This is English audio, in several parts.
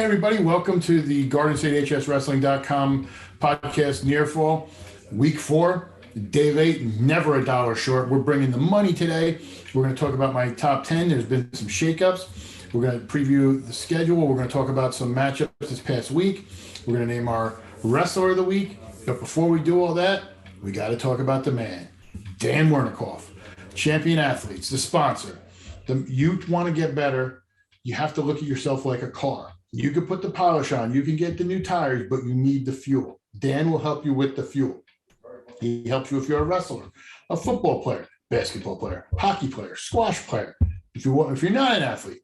everybody. Welcome to the GardenStateHSWrestling.com podcast near fall. Week 4, day late, never a dollar short. We're bringing the money today. We're going to talk about my top 10. There's been some shakeups. We're going to preview the schedule. We're going to talk about some matchups this past week. We're going to name our wrestler of the week. But before we do all that, we got to talk about the man, Dan Wernickoff, Champion Athletes, the sponsor. You want to get better, you have to look at yourself like a car. You can put the polish on, you can get the new tires, but you need the fuel. Dan will help you with the fuel. He helps you if you're a wrestler, a football player, basketball player, hockey player, squash player. If you're not an athlete,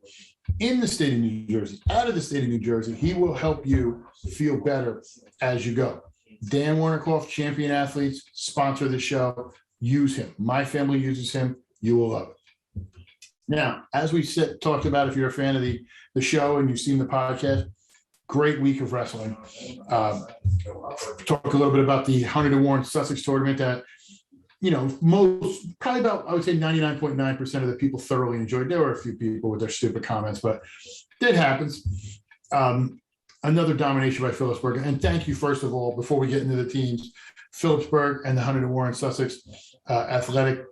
in the state of New Jersey, out of the state of New Jersey, he will help you feel better as you go. Dan Wernickoff, Champion Athletes, sponsor the show. Use him. My family uses him. You will love it. Now, as we talked about, if you're a fan of the show and you've seen the podcast, great week of wrestling. Talk a little bit about the Hunterdon Warren Sussex tournament that, probably about, I would say 99.9% of the people thoroughly enjoyed. There were a few people with their stupid comments, but it happens. Another domination by Phillipsburg. And thank you, first of all, before we get into the teams, Phillipsburg and the Hunterdon Warren Sussex Athletic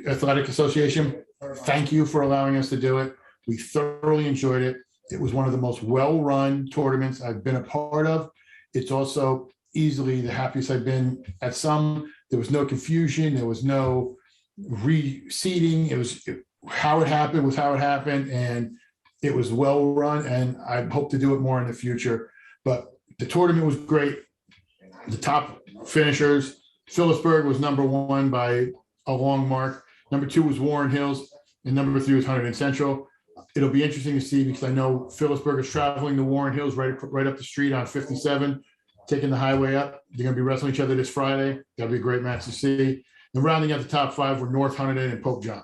Association. Thank you for allowing us to do it. We thoroughly enjoyed it. It was one of the most well-run tournaments I've been a part of. It's also easily the happiest I've been at some. There was no confusion. There was no reseeding. How it happened was how it happened, and it was well-run, and I hope to do it more in the future. But the tournament was great. The top finishers, Phillipsburg was number 1 by a long mark. Number 2 was Warren Hills, and number 3 was Hunterdon Central. It'll be interesting to see because I know Phillipsburg is traveling to Warren Hills right up the street on 57, taking the highway up. They're going to be wrestling each other this Friday. That'll be a great match to see. And rounding out the top 5 were North Hunterdon and Pope John. I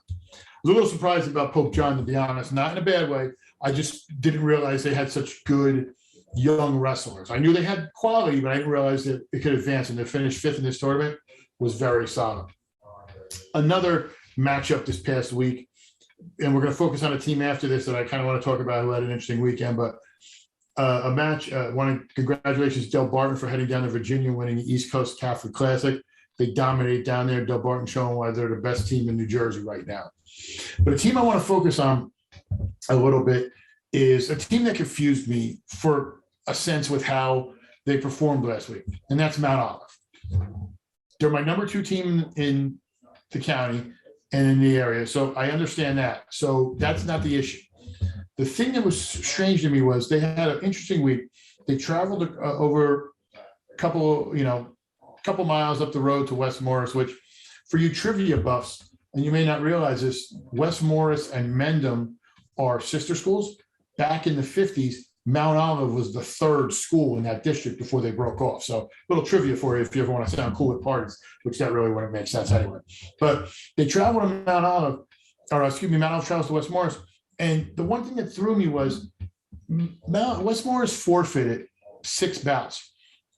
was a little surprised about Pope John, to be honest, not in a bad way. I just didn't realize they had such good young wrestlers. I knew they had quality, but I didn't realize that it could advance, and to finish 5th in this tournament was very solid. Another matchup this past week, and we're going to focus on a team after this that I kind of want to talk about who had an interesting weekend, but a match, congratulations Del Barton for heading down to Virginia, winning the East Coast Catholic Classic. They dominate down there. Del Barton showing why they're the best team in New Jersey right now. But a team I want to focus on a little bit is a team that confused me for a sense with how they performed last week, and that's Mount Olive. They're my number 2 team in the county and in the area, so I understand that. So that's not the issue. The thing that was strange to me was they had an interesting week. They traveled over a couple miles up the road to West Morris, which for you trivia buffs, and you may not realize this, West Morris and Mendham are sister schools. Back in the 50s, Mount Olive was the 3rd school in that district before they broke off. So a little trivia for you if you ever want to sound cool at parties, which that really wouldn't make sense anyway. But they traveled to Mount Olive travels to West Morris. And the one thing that threw me was West Morris forfeited 6 bouts,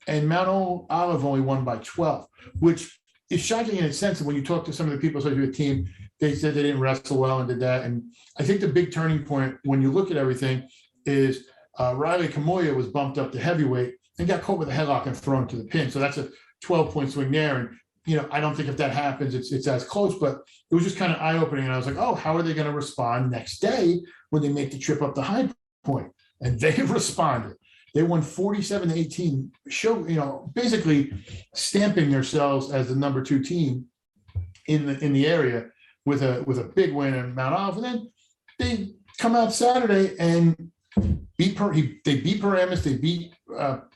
and Mount Olive only won by 12, which is shocking in a sense. When you talk to some of the people associated with the team, they said they didn't wrestle well and did that. And I think the big turning point when you look at everything is Riley Kamoya was bumped up to heavyweight and got caught with a headlock and thrown to the pin. So that's a 12-point swing there. And, I don't think if that happens, it's as close, but it was just kind of eye-opening. And I was like, oh, how are they going to respond next day when they make the trip up to High Point? And they responded. They won 47-18, basically stamping themselves as the number 2 team in the area with a big win in Mount Olive. And then they come out Saturday and they beat Paramus, they beat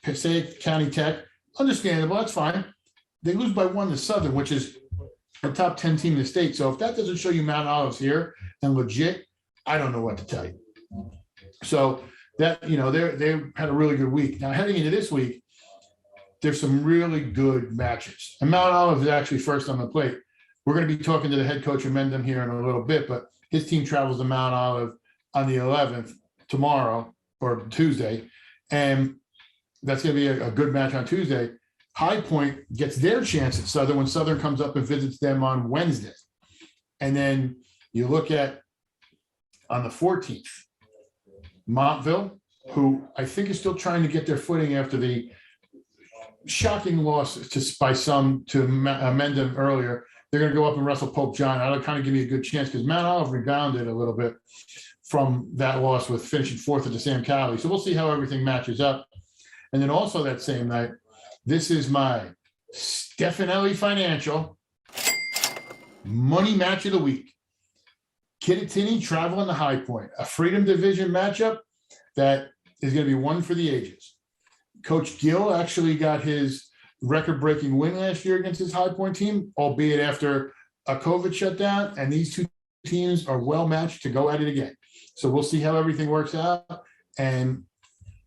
Passaic County Tech. Understandable, that's fine. They lose by 1 to Southern, which is a top 10 team in the state. So if that doesn't show you Mount Olive's here and legit, I don't know what to tell you. So that, they had a really good week. Now heading into this week, there's some really good matches. And Mount Olive is actually first on the plate. We're going to be talking to the head coach of Mendham here in a little bit, but his team travels to Mount Olive on the 11th, tomorrow or Tuesday. And that's going to be a good match on Tuesday. High Point gets their chance at Southern when Southern comes up and visits them on Wednesday. And then you look at on the 14th, Montville who I think is still trying to get their footing after the shocking loss by some to Mendham earlier. They're going to go up and wrestle Pope John. That'll kind of give me a good chance because Mount Olive rebounded a little bit from that loss with finishing fourth at the Sam Cali. So we'll see how everything matches up. And then also that same night, this is my Stefanelli Financial money match of the week. Kittatinny traveling to High Point, a Freedom Division matchup that is going to be one for the ages. Coach Gill actually got his record-breaking win last year against his High Point team, albeit after a COVID shutdown, and these two teams are well matched to go at it again. So we'll see how everything works out, and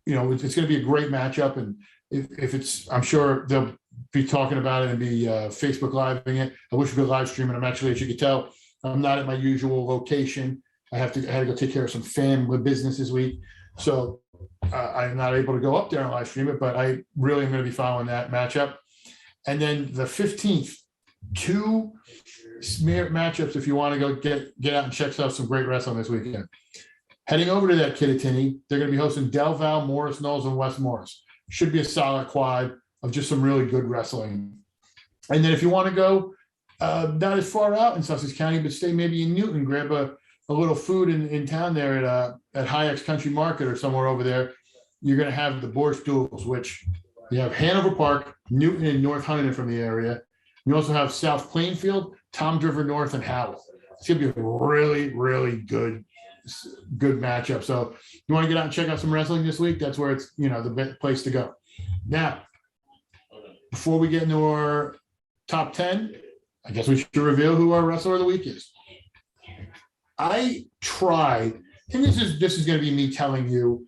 it's going to be a great matchup. And if it's, I'm sure they'll be talking about it and be Facebook Living it. I wish we could live stream it. I'm actually, as you can tell, I'm not at my usual location. I had to go take care of some family business this week, so I'm not able to go up there and live stream it. But I really am going to be following that matchup. And then the 15th, two smear matchups if you want to go get out and check out some great wrestling this weekend. Heading over to that Kittatinny, they're going to be hosting Del Val, Morris Knowles, and West Morris. Should be a solid quad of just some really good wrestling. And then if you want to go not as far out in Sussex County, but stay maybe in Newton, grab a little food in town there at Hayek's Country Market or somewhere over there, you're going to have the Borscht Duels, which you have Hanover Park, Newton, and North Hunterdon from the area. You also have South Plainfield, Tom Driver North, and Howell. It's going to be a really, really good matchup. So you want to get out and check out some wrestling this week, that's where it's the best place to go. Now, before we get into our top 10, I guess we should reveal who our wrestler of the week is. I tried, and this is going to be me telling you,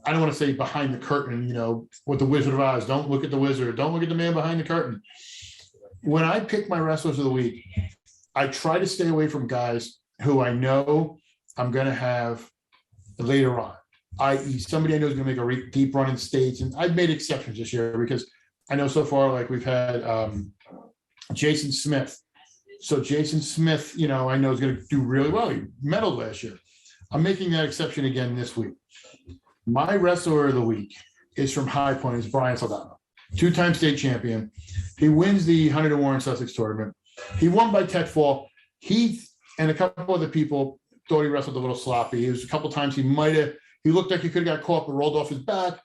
I don't want to say behind the curtain, with the Wizard of Oz. Don't look at the wizard. Don't look at the man behind the curtain. When I pick my wrestlers of the week, I try to stay away from guys who I know I'm going to have later on, i.e. somebody I know is going to make a deep run in states. And I've made exceptions this year because I know so far, like we've had Jason Smith. So Jason Smith, I know is going to do really well. He medaled last year. I'm making that exception again this week. My wrestler of the week is from High Point. It's Brian Soldano, two-time state champion. He wins the Hunterdon Warren Sussex tournament. He won by tech fall. He and a couple other people thought he wrestled a little sloppy. It was a couple times he looked like he could have got caught but rolled off his back.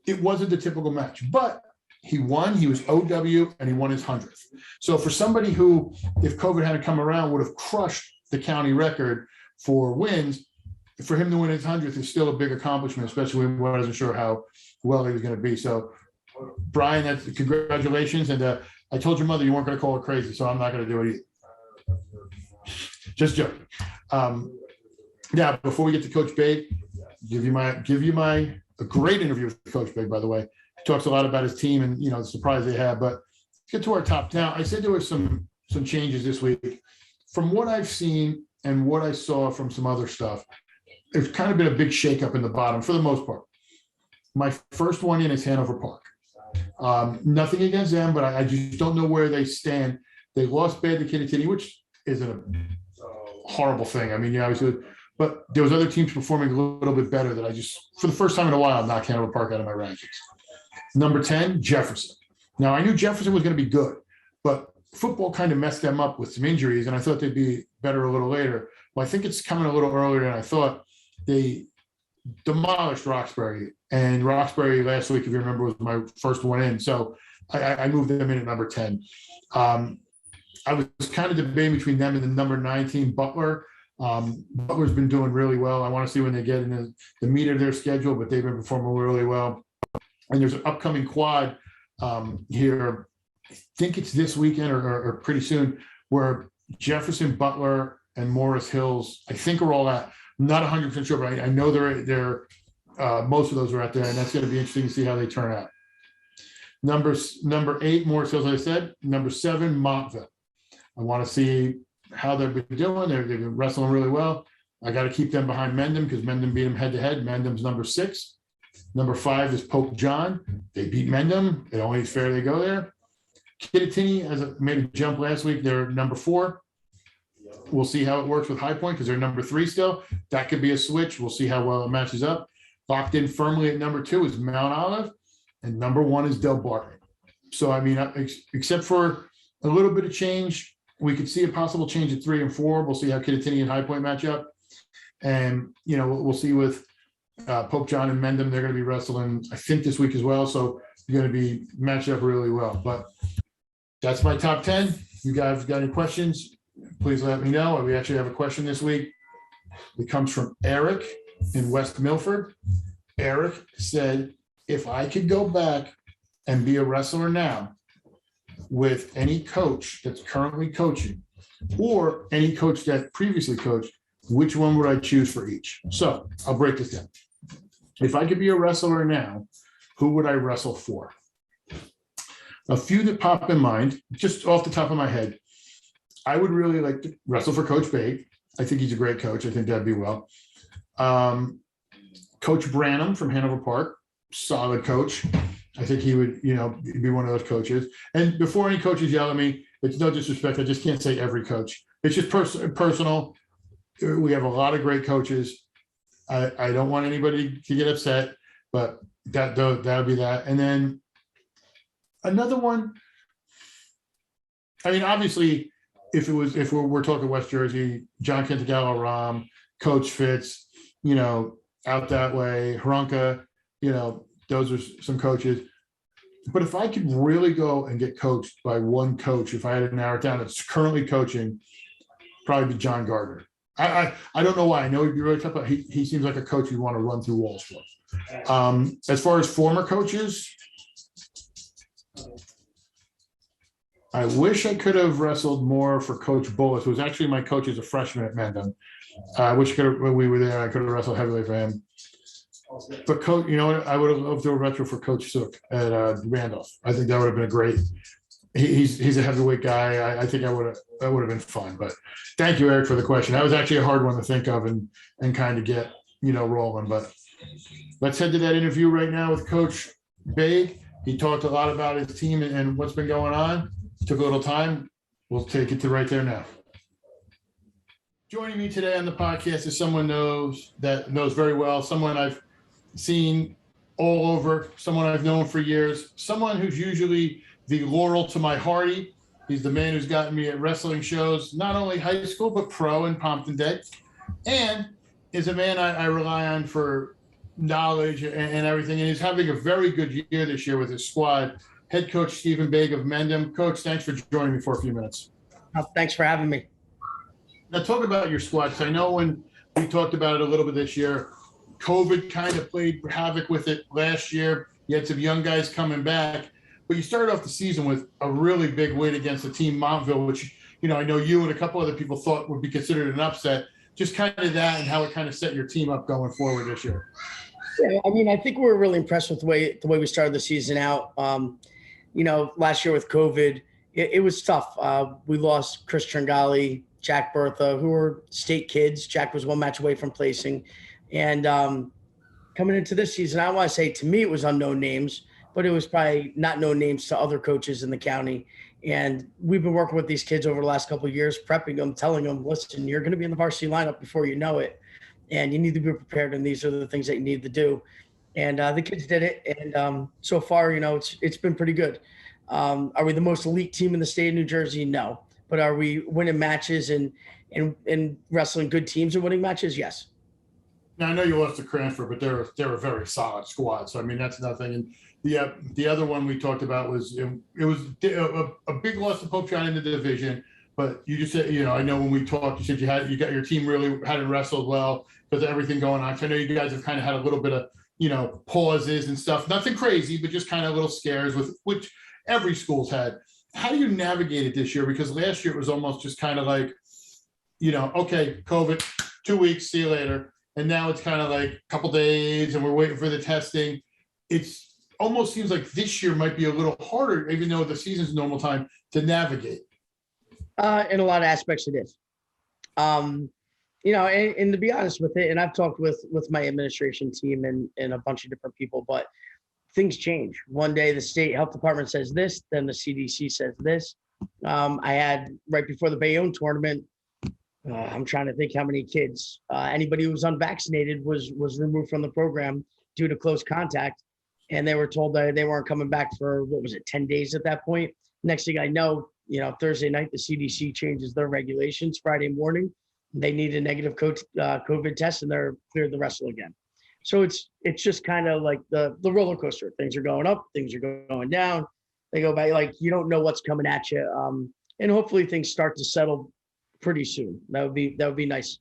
It wasn't the typical match, but he won. He was OW and he won his 100th. So for somebody who, if COVID hadn't come around, would have crushed the county record for wins, for him to win his 100th is still a big accomplishment, especially when I wasn't sure how well he was going to be. So Brian, that's congratulations. And I told your mother you weren't going to call her crazy, so I'm not going to do it either. Just joking. Now, before we get to Coach Baig, give you a great interview with Coach Baig, by the way. He talks a lot about his team and the surprise they have. But let's get to our top. Now, I said there were some changes this week. From what I've seen and what I saw from some other stuff, there's kind of been a big shakeup in the bottom for the most part. My first one in is Hanover Park. Nothing against them, but I just don't know where they stand. They lost bad to Kittatinny, which isn't a horrible thing. I mean, obviously, but there was other teams performing a little bit better that I just, for the first time in a while, knocked Hanover Park out of my rankings. Number 10, Jefferson. Now, I knew Jefferson was going to be good, but football kind of messed them up with some injuries, and I thought they'd be better a little later. Well, I think it's coming a little earlier than I thought. They demolished Roxbury, and Roxbury last week, if you remember, was my first one in. So I moved them in at number 10. I was kind of debating between them and the number 19, Butler. Butler's been doing really well. I want to see when they get in the meat of their schedule, but they've been performing really well. And there's an upcoming quad here. I think it's this weekend or pretty soon, where Jefferson, Butler, and Morris Hills, I think, are all at. I'm not 100% sure, but I know they're most of those are out there, and that's going to be interesting to see how they turn out. Number 8, Morris Hills, as I said. Number 7, Montville. I want to see how they've been doing. They've been wrestling really well. I got to keep them behind Mendham because Mendham beat them head-to-head. Mendham's number 6. Number 5 is Pope John. They beat Mendham. It only is fair they go there. Kittatinny made a jump last week. They're number 4. We'll see how it works with High Point because they're number 3 still. That could be a switch. We'll see how well it matches up. Locked in firmly at number 2 is Mount Olive, and number 1 is Del Barton. So, I mean, except for a little bit of change, we could see a possible change at 3 and 4. We'll see how Kittatinny and High Point match up. And, we'll see with Pope John and Mendham, they're going to be wrestling, I think, this week as well. So you're going to be matched up really well. But that's my top 10. If you guys got any questions, please let me know. We actually have a question this week. It comes from Eric in West Milford. Eric said, if I could go back and be a wrestler now with any coach that's currently coaching or any coach that previously coached, which one would I choose for each? So I'll break this down. If I could be a wrestler now, who would I wrestle for? A few that pop in mind, just off the top of my head. I would really like to wrestle for Coach Baig. I think he's a great coach. I think that'd be well. Coach Branham from Hanover Park, solid coach. I think he would, be one of those coaches. And before any coaches yell at me, it's no disrespect. I just can't say every coach. It's just personal. We have a lot of great coaches. I don't want anybody to get upset, but that would be that. And then another one. I mean, obviously, if we're talking West Jersey, John Kentagallo, Ram, Coach Fitz, out that way, Hronka, those are some coaches. But if I could really go and get coached by one coach, if I had to narrow it down, that's currently coaching, probably be John Gardner. I don't know why. I know he'd be really tough, but he seems like a coach you'd want to run through walls for. As far as former coaches, I wish I could have wrestled more for Coach Bullis, who was actually my coach as a freshman at Mendham. I wish when we were there, I could have wrestled heavily for him. But Coach, you know what? I would have loved to retro for Coach Sook at Randolph. I think that would have been a great. He's a heavyweight guy. I think that would have been fun. But thank you, Eric, for the question. That was actually a hard one to think of and kind of get rolling. But let's head to that interview right now with Coach Baig. He talked a lot about his team and what's been going on. Took a little time. We'll take it to right there now. Joining me today on the podcast is someone knows very well, someone I've seen all over, someone I've known for years, someone who's usually the Laurel to my Hardy. He's the man who's gotten me at wrestling shows, not only high school, but pro in Pompton-Day, and is a man I rely on for knowledge and everything. And he's having a very good year this year with his squad. Head coach Stephen Baig of Mendham. Coach, thanks for joining me for a few minutes. Thanks for having me. Now, talk about your squad, because I know when we talked about it a little bit this year, COVID kind of played havoc with it last year. You had some young guys coming back, but you started off the season with a really big win against the team Montville, which, I know you and a couple other people thought would be considered an upset. Just kind of that and how it kind of set your team up going forward this year. Yeah, I mean, I think we were really impressed with the way we started the season out. Last year with COVID, it was tough. We lost Chris Tringali, Jack Bertha, who were state kids. Jack was one match away from placing. And coming into this season, I want to say, to me, it was unknown names, but it was probably not known names to other coaches in the county. And we've been working with these kids over the last couple of years, prepping them, telling them, listen, you're going to be in the varsity lineup before you know it. And you need to be prepared. And these are the things that you need to do. And the kids did it. And so far, it's been pretty good. Are we the most elite team in the state of New Jersey? No. But are we winning matches and wrestling good teams and winning matches? Yes. Now, I know you lost to Cranford, but they're a very solid squad. So, I mean, that's nothing. And the other one we talked about was it was a big loss to Pope John in the division. But you just said, I know when we talked, you said you got your team really hadn't wrestled well because of everything going on. So I know you guys have kind of had a little bit of, pauses and stuff. Nothing crazy, but just kind of little scares with which every school's had. How do you navigate it this year? Because last year it was almost just kind of like, okay, COVID, 2 weeks, see you later. And now it's kind of like a couple days and we're waiting for the testing. It's almost seems like this year might be a little harder, even though the season's normal time, to navigate. In a lot of aspects it is. And to be honest with it, and I've talked with my administration team and a bunch of different people, but things change. One day the state health department says this, then the CDC says this. I had right before the Bayonne tournament, I'm trying to think how many kids, anybody who was unvaccinated was removed from the program due to close contact. And they were told that they weren't coming back for, 10 days at that point. Next thing I know, Thursday night, the CDC changes their regulations. Friday morning, they need a negative COVID test, and they're cleared to wrestle again. So it's just kind of like the roller coaster. Things are going up, things are going down. They go back, like you don't know what's coming at you. And hopefully things start to settle pretty soon. That would be nice.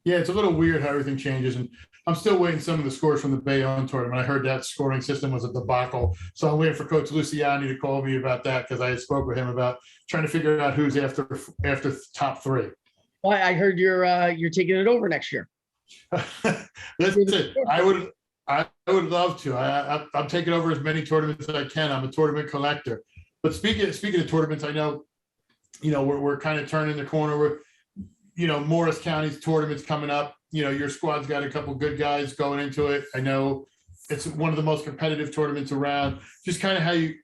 Yeah, it's a little weird how everything changes, and I'm still waiting some of the scores from the Bayonne tournament. I heard that scoring system was a debacle, so I'm waiting for Coach Luciani to call me about that because I had spoke with him about trying to figure out who's after top three. Well, I heard you're taking it over next year. Listen, I would love to. I'm taking over as many tournaments as I can. I'm a tournament collector. But speaking of tournaments, I know, we're kind of turning the corner. We're, Morris County's tournament's coming up. Your squad's got a couple good guys going into it. I know it's one of the most competitive tournaments around. Just kind of how you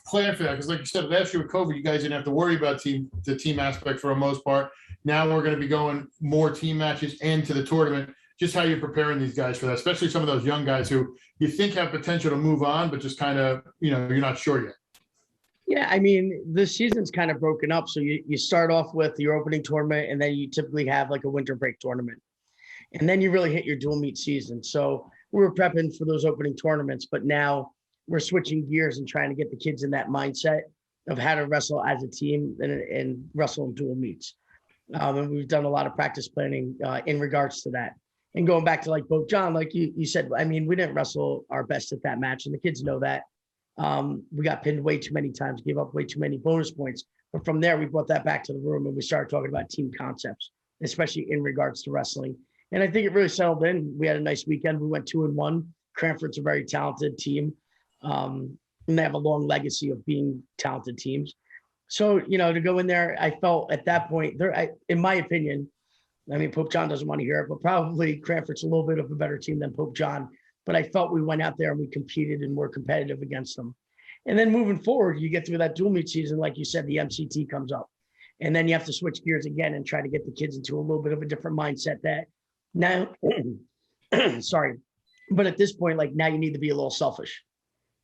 plan for that, because like you said, last year with COVID, you guys didn't have to worry about the team aspect for the most part. Now we're going to be going more team matches into the tournament. Just how you're preparing these guys for that, especially some of those young guys who you think have potential to move on, but just kind of, you're not sure yet. Yeah, I mean, the season's kind of broken up. So you start off with your opening tournament, and then you typically have like a winter break tournament. And then you really hit your dual meet season. So we were prepping for those opening tournaments, but now we're switching gears and trying to get the kids in that mindset of how to wrestle as a team and wrestle in dual meets. And we've done a lot of practice planning in regards to that. And going back to like Pope John, like you said, I mean, we didn't wrestle our best at that match, and the kids know that. We got pinned way too many times, gave up way too many bonus points. But from there, we brought that back to the room and we started talking about team concepts, especially in regards to wrestling. And I think it really settled in. We had a nice weekend. We went 2-1. Cranford's a very talented team. And they have a long legacy of being talented teams. So, to go in there, I felt at that point, in my opinion, I mean, Pope John doesn't want to hear it, but probably Cranford's a little bit of a better team than Pope John. But I felt we went out there and we competed and were competitive against them. And then moving forward, you get through that dual meet season, like you said, the MCT comes up. And then you have to switch gears again and try to get the kids into a little bit of a different mindset that now, sorry, but at this point, like now you need to be a little selfish.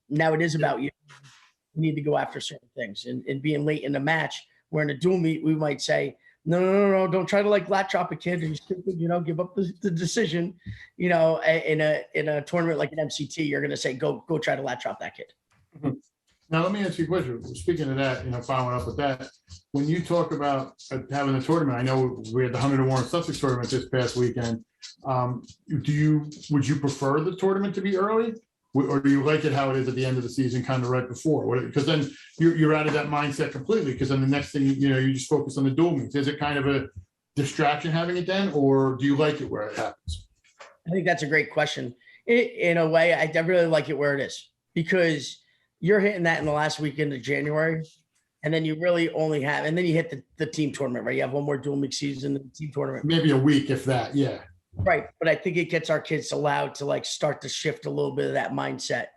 Now it is about you. You need to go after certain things. And being late in the match, where in a dual meet, we might say, no, don't try to like lat chop a kid and stupid, give up the decision. In a tournament like an MCT, you're gonna say, go try to lat chop that kid. Mm-hmm. Now let me ask you a question. Speaking of that, following up with that, when you talk about having a tournament, I know we had the Hunterdon Warren Sussex tournament this past weekend. Would you prefer the tournament to be early? Or do you like it how it is at the end of the season, kind of right before? Because then you're out of that mindset completely. Because then the next thing, you just focus on the dual meets. Is it kind of a distraction having it then, or do you like it where it happens? I think that's a great question. In a way, I really like it where it is, because you're hitting that in the last weekend of January, and then you really only have, and then you hit the team tournament, right? You have one more dual meet season, the team tournament. Maybe a week, if that, yeah. Right. But I think it gets our kids allowed to like start to shift a little bit of that mindset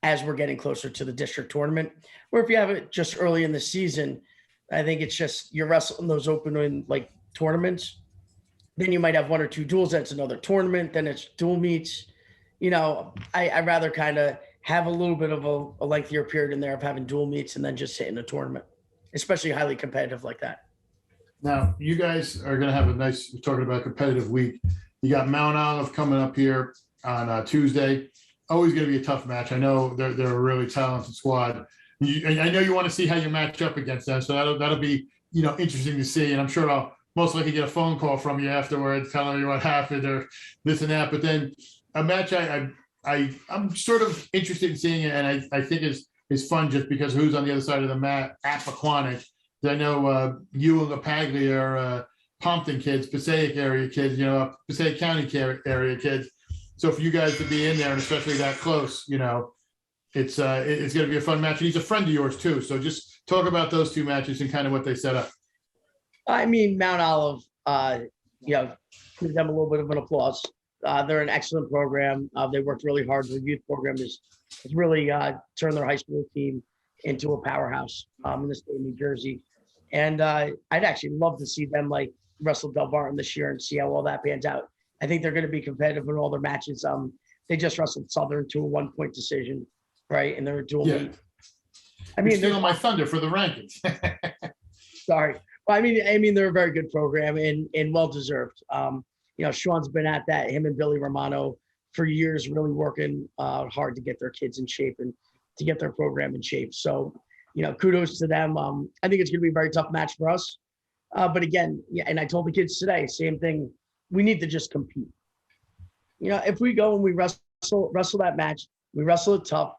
as we're getting closer to the district tournament. Or if you have it just early in the season, I think it's just you're wrestling those open like tournaments. Then you might have one or two duels. That's another tournament. Then it's dual meets. I'd rather kind of have a little bit of a lengthier period in there of having dual meets and then just hitting a tournament, especially highly competitive like that. Now, you guys are going to have a nice, we're talking about competitive week. You got Mount Olive coming up here on Tuesday. Always going to be a tough match. I know they're a really talented squad. I know you want to see how you match up against them, so that'll be interesting to see. And I'm sure I'll most likely get a phone call from you afterwards telling you what happened or this and that. But then a match I'm sort of interested in seeing it, and I think is fun just because who's on the other side of the mat at Paquonic. I know you and LaPaglia are Pompton kids, Passaic area kids, Passaic County area kids. So for you guys to be in there, and especially that close, it's going to be a fun match. And he's a friend of yours too. So just talk about those two matches and kind of what they set up. I mean, Mount Olive, give them a little bit of an applause. They're an excellent program. They worked really hard. The youth program has really turned their high school team into a powerhouse in the state of New Jersey. And I'd actually love to see them like wrestle Del Barton this year and see how all that pans out. I think they're going to be competitive in all their matches. They just wrestled Southern to a 1-point decision, right? And they're a dual Yeah. meet. I You're mean, stealing my thunder for the rankings. sorry. Well, I mean, they're a very good program and well deserved. Sean's been at that, him and Billy Romano for years, really working hard to get their kids in shape and to get their program in shape. So, kudos to them. I think it's going to be a very tough match for us. But again, yeah, and I told the kids today, same thing. We need to just compete. If we go and we wrestle that match, we wrestle it tough,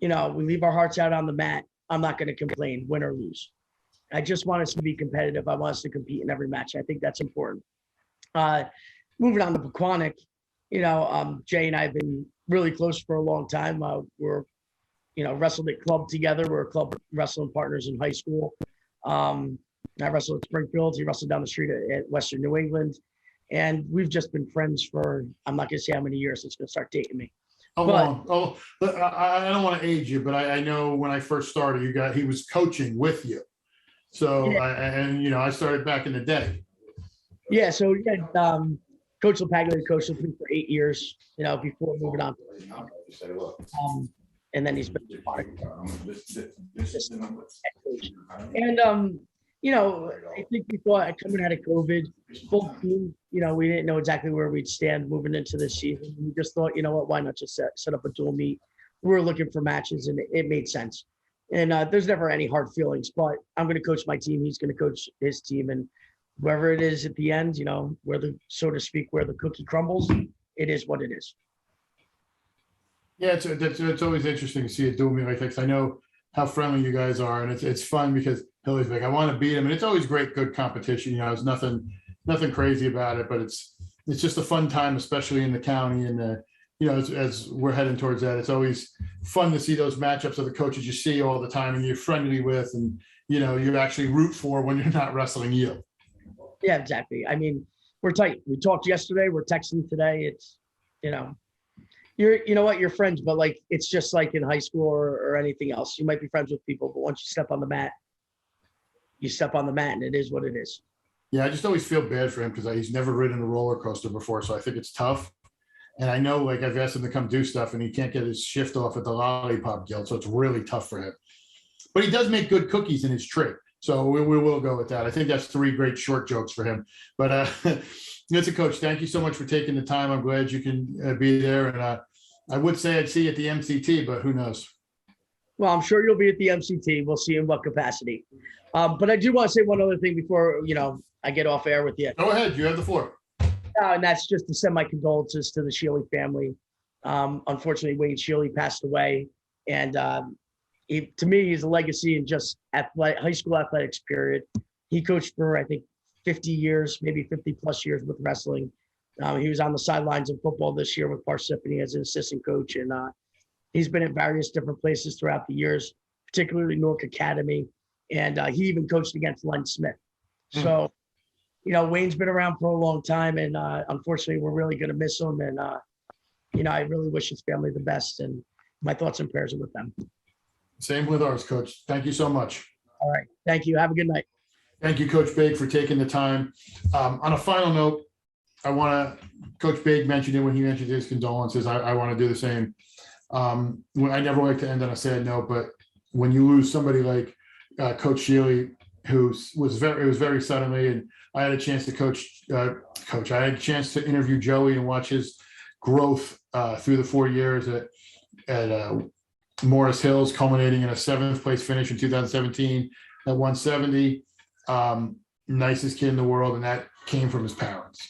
we leave our hearts out on the mat, I'm not going to complain, win or lose. I just want us to be competitive. I want us to compete in every match. I think that's important. Moving on to Pequannock, Jay and I have been really close for a long time. We're, wrestled at club together. We're club wrestling partners in high school. I wrestled at Springfield. He wrestled down the street at Western New England. And we've just been friends for, I'm not going to say how many years. It's going to start dating me. I don't want to age you, but I know when I first started, he was coaching with you. So, yeah. I started back in the day. Yeah. So, Coach LePaglia coached with me for 8 years, before moving on. And then he's been and I think we thought coming out of COVID, full team, we didn't know exactly where we'd stand moving into this season. We just thought, why not just set up a dual meet? We were looking for matches and it made sense. And there's never any hard feelings, but I'm going to coach my team. He's going to coach his team, and wherever it is at the end, where the cookie crumbles, it is what it is. Yeah, it's always interesting to see a dual meet like that. I know how friendly you guys are, and it's fun because Billy's like, I want to beat him, and it's always good competition. There's nothing crazy about it, but it's just a fun time, especially in the county. And as we're heading towards that, it's always fun to see those matchups of the coaches you see all the time and you're friendly with, and you actually root for when you're not wrestling you. Yeah, exactly. I mean, we're tight. We talked yesterday. We're texting today. It's you're friends, but it's just like in high school or anything else. You might be friends with people, but once you step on the mat, and it is what it is. Yeah, I just always feel bad for him because he's never ridden a roller coaster before, so I think it's tough. And I know, I've asked him to come do stuff, and he can't get his shift off at the Lollipop Guild, so it's really tough for him. But he does make good cookies in his tray, so we will go with that. I think that's 3 great short jokes for him. But listen, Coach, thank you so much for taking the time. I'm glad you can be there, and I would say I'd see you at the MCT, but who knows? Well, I'm sure you'll be at the MCT. We'll see in what capacity. But I do want to say one other thing before, I get off air with you. Go ahead. You have the floor. And that's just to send my condolences to the Shealy family. Unfortunately, Wayne Shealy passed away. And to me, he's a legacy in just high school athletics, period. He coached for, I think, 50 years, maybe 50 plus years with wrestling. He was on the sidelines of football this year with Parsippany as an assistant coach. And he's been at various different places throughout the years, particularly Newark Academy. And he even coached against Len Smith. So, Wayne's been around for a long time. And unfortunately, we're really going to miss him. And, I really wish his family the best. And my thoughts and prayers are with them. Same with ours, Coach. Thank you so much. All right. Thank you. Have a good night. Thank you, Coach Baig, for taking the time. On a final note, Coach Baig mentioned it when he mentioned his condolences. I want to do the same. I never like to end on a sad note, but when you lose somebody like Coach Shealy, who was very suddenly, and I had a chance to I had a chance to interview Joey and watch his growth through the 4 years at Morris Hills, culminating in a 7th place finish in 2017 at 170. Nicest kid in the world, and that came from his parents.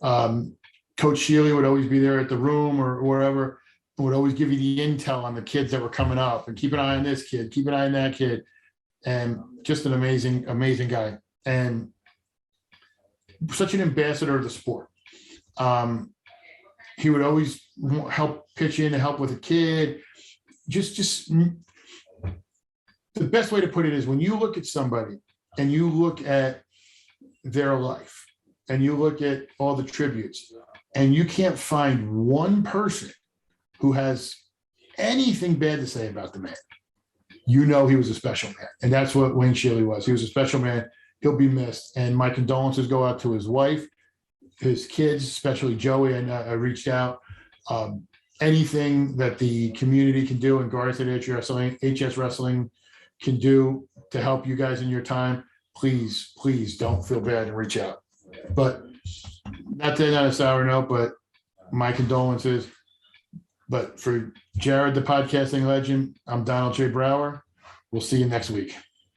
Coach Shealy would always be there at the room or wherever, would always give you the intel on the kids that were coming up, and keep an eye on this kid, keep an eye on that kid. And just an amazing guy, and such an ambassador of the sport. He would always help pitch in to help with a kid. Just the best way to put it is, when you look at somebody and you look at their life and you look at all the tributes, and you can't find one person who has anything bad to say about the man, he was a special man. And that's what Wayne Shealy was. He was a special man. He'll be missed. And my condolences go out to his wife, his kids, especially Joey. And I reached out. anything that the community can do and Garrison HS Wrestling can do to help you guys in your time, please don't feel bad and reach out. But not to end on a sour note, but my condolences. But for Jared, the podcasting legend, I'm Donald J. Brower. We'll see you next week.